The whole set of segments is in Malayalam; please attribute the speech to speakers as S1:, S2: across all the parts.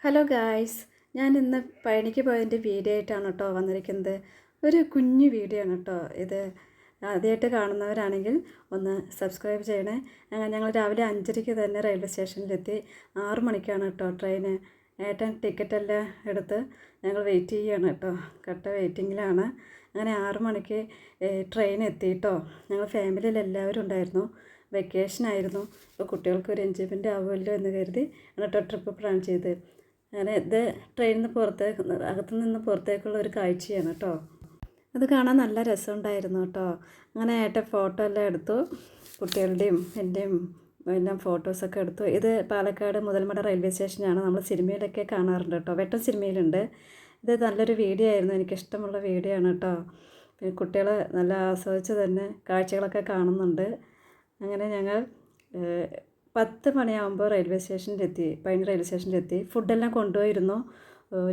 S1: ഹലോ ഗായ്സ്, ഞാൻ ഇന്ന് പഴനിക്ക് പോയതിൻ്റെ വീഡിയോ ആയിട്ടാണ് കേട്ടോ വന്നിരിക്കുന്നത്. ഒരു കുഞ്ഞു വീഡിയോ ആണ് കേട്ടോ ഇത്. ആദ്യമായിട്ട് കാണുന്നവരാണെങ്കിൽ ഒന്ന് സബ്സ്ക്രൈബ് ചെയ്യണേ. ഞങ്ങൾ രാവിലെ 5:30 തന്നെ റെയിൽവേ സ്റ്റേഷനിലെത്തി. 6 മണിക്കാണ് കേട്ടോ ട്രെയിന്. ഏട്ടൻ ടിക്കറ്റെല്ലാം എടുത്ത് ഞങ്ങൾ വെയിറ്റ് ചെയ്യുകയാണ് കേട്ടോ. കട്ട വെയിറ്റിങ്ങിലാണ്. അങ്ങനെ 6 മണിക്ക് ട്രെയിൻ എത്തി കേട്ടോ. ഞങ്ങൾ ഫാമിലിയിൽ എല്ലാവരും ഉണ്ടായിരുന്നു. വെക്കേഷനായിരുന്നു. അപ്പോൾ കുട്ടികൾക്ക് ഒരു എൻജോയ്മെൻ്റ് ആവുമല്ലോ എന്ന് കരുതി കേട്ടോ ട്രിപ്പ് പ്ലാൻ ചെയ്ത്. അങ്ങനെ ഇത് ട്രെയിനിൽ നിന്ന് പുറത്തേക്ക് അകത്തു നിന്ന് പുറത്തേക്കുള്ള ഒരു കാഴ്ചയാണ് കേട്ടോ. അത് കാണാൻ നല്ല രസമുണ്ടായിരുന്നു കേട്ടോ. അങ്ങനെ ഏട്ടൻ ഫോട്ടോ എല്ലാം എടുത്തു. കുട്ടികളുടെയും എൻ്റെയും എല്ലാം ഫോട്ടോസൊക്കെ എടുത്തു. ഇത് പാലക്കാട് മുതൽമട റെയിൽവേ സ്റ്റേഷനാണ്. നമ്മൾ സിനിമയിലൊക്കെ കാണാറുണ്ട് കേട്ടോ. വെട്ടം സിനിമയിലുണ്ട്. ഇത് നല്ലൊരു വീഡിയോ ആയിരുന്നു. എനിക്കിഷ്ടമുള്ള വീഡിയോ ആണ് കേട്ടോ. പിന്നെ കുട്ടികൾ നല്ല ആസ്വദിച്ച് തന്നെ കാഴ്ചകളൊക്കെ കാണുന്നുണ്ട്. അങ്ങനെ ഞങ്ങൾ 10 മണിയാകുമ്പോൾ റെയിൽവേ സ്റ്റേഷനിലെത്തി. പഴനി റെയിൽവേ സ്റ്റേഷനിലെത്തി. ഫുഡെല്ലാം കൊണ്ടുപോയിരുന്നു.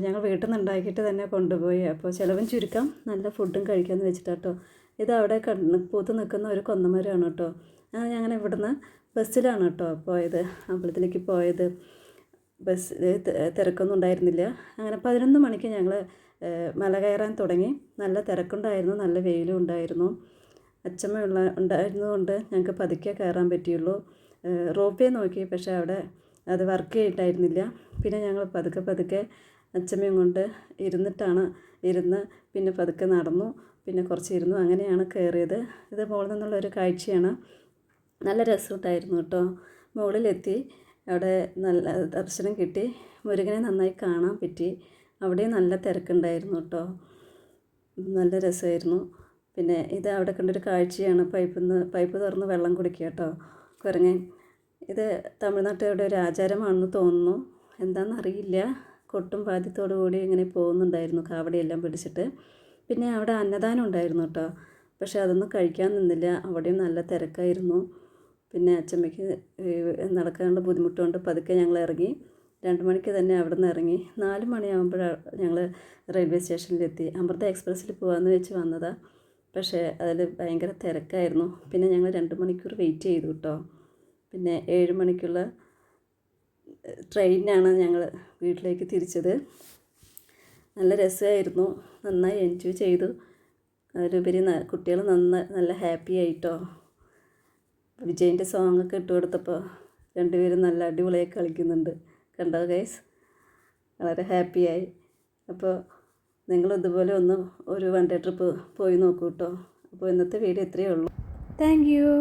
S1: ഞങ്ങൾ വീട്ടിൽ നിന്ന് ഉണ്ടാക്കിയിട്ട് തന്നെ കൊണ്ടുപോയി. അപ്പോൾ ചിലവും ചുരുക്കം നല്ല ഫുഡും കഴിക്കാമെന്ന് വെച്ചിട്ടാട്ടോ. ഇത് അവിടെ പൂത്ത് നിൽക്കുന്ന ഒരു കൊന്നമരമാണ് കേട്ടോ. ഞങ്ങൾ ഇവിടുന്ന് ബസ്സിലാണ് കേട്ടോ പോയത്, അമ്പലത്തിലേക്ക് പോയത്. ബസ് തിരക്കൊന്നും ഉണ്ടായിരുന്നില്ല. അങ്ങനെ 11 മണിക്ക് ഞങ്ങൾ മല കയറാൻ തുടങ്ങി. നല്ല തിരക്കുണ്ടായിരുന്നു, നല്ല വെയിലും ഉണ്ടായിരുന്നു. അച്ചമ്മ ഉണ്ടായിരുന്നതുകൊണ്ട് ഞങ്ങൾക്ക് പതുക്കെ കയറാൻ പറ്റിയുള്ളൂ. റോപ്പ് വേ നോക്കി, പക്ഷേ അവിടെ അത് വർക്ക് ചെയ്തിട്ടായിരുന്നില്ല. പിന്നെ ഞങ്ങൾ പതുക്കെ അച്ചമ്മയും കൊണ്ട് ഇരുന്ന് പിന്നെ പതുക്കെ നടന്നു. പിന്നെ കുറച്ച് ഇരുന്നു. അങ്ങനെയാണ് കയറിയത്. ഇത് മുകളിൽ നിന്നുള്ളൊരു കാഴ്ചയാണ്. നല്ല രസമുണ്ടായിരുന്നു കേട്ടോ. മുകളിലെത്തി. അവിടെ നല്ല ദർശനം കിട്ടി. മുരുകനെ നന്നായി കാണാൻ പറ്റി. അവിടെയും നല്ല തിരക്കുണ്ടായിരുന്നു കേട്ടോ. നല്ല രസമായിരുന്നു. പിന്നെ ഇത് അവിടെ കണ്ടൊരു കാഴ്ചയാണ്. പൈപ്പ് തുറന്ന് വെള്ളം കുടിക്കുക കേട്ടോ കുരങ്ങൻ. ഇത് തമിഴ്നാട്ടിലെ ഒരു ആചാരമാണെന്ന് തോന്നുന്നു. എന്താണെന്നറിയില്ല. കൊട്ടും പാദ്യത്തോടു കൂടി ഇങ്ങനെ പോകുന്നുണ്ടായിരുന്നു കാവടിയെല്ലാം പിടിച്ചിട്ട്. പിന്നെ അവിടെ അന്നദാനം ഉണ്ടായിരുന്നു കേട്ടോ. പക്ഷേ അതൊന്നും കഴിക്കാൻ നിന്നില്ല. അവിടെയും നല്ല തിരക്കായിരുന്നു. പിന്നെ അച്ചമ്മയ്ക്ക് നടക്കാനുള്ള ബുദ്ധിമുട്ടുകൊണ്ട് പതുക്കെ ഞങ്ങൾ ഇറങ്ങി. 2 മണിക്ക് തന്നെ അവിടെ നിന്ന് ഇറങ്ങി. 4 മണിയാകുമ്പോഴാണ് ഞങ്ങൾ റെയിൽവേ സ്റ്റേഷനിലെത്തി. അമൃത എക്സ്പ്രസ്സിൽ പോകാമെന്ന് വെച്ച് വന്നതാണ്. പക്ഷേ അതിൽ ഭയങ്കര തിരക്കായിരുന്നു. പിന്നെ ഞങ്ങൾ 2 മണിക്കൂർ വെയിറ്റ് ചെയ്തു കേട്ടോ. പിന്നെ 7 മണിക്കുള്ള ട്രെയിനിനാണ് ഞങ്ങൾ വീട്ടിലേക്ക് തിരിച്ചത്. നല്ല രസമായിരുന്നു. നന്നായി എൻജോയ് ചെയ്തു. അതിലുപരി കുട്ടികൾ നല്ല ഹാപ്പി ആയിട്ടോ. വിജയിൻ്റെ സോങ്ങൊക്കെ ഇട്ട് കൊടുത്തപ്പോൾ രണ്ടുപേരും നല്ല അടിപൊളിയായി കളിക്കുന്നുണ്ട്. കണ്ടോ ഗൈസ്? വളരെ ഹാപ്പിയായി. അപ്പോൾ നിങ്ങളിതുപോലെ ഒരു വൺ ഡേ ട്രിപ്പ് പോയി നോക്കൂ കേട്ടോ. അപ്പോൾ ഇന്നത്തെ വീഡിയോ ഇത്രയേ ഉള്ളൂ. Thank you.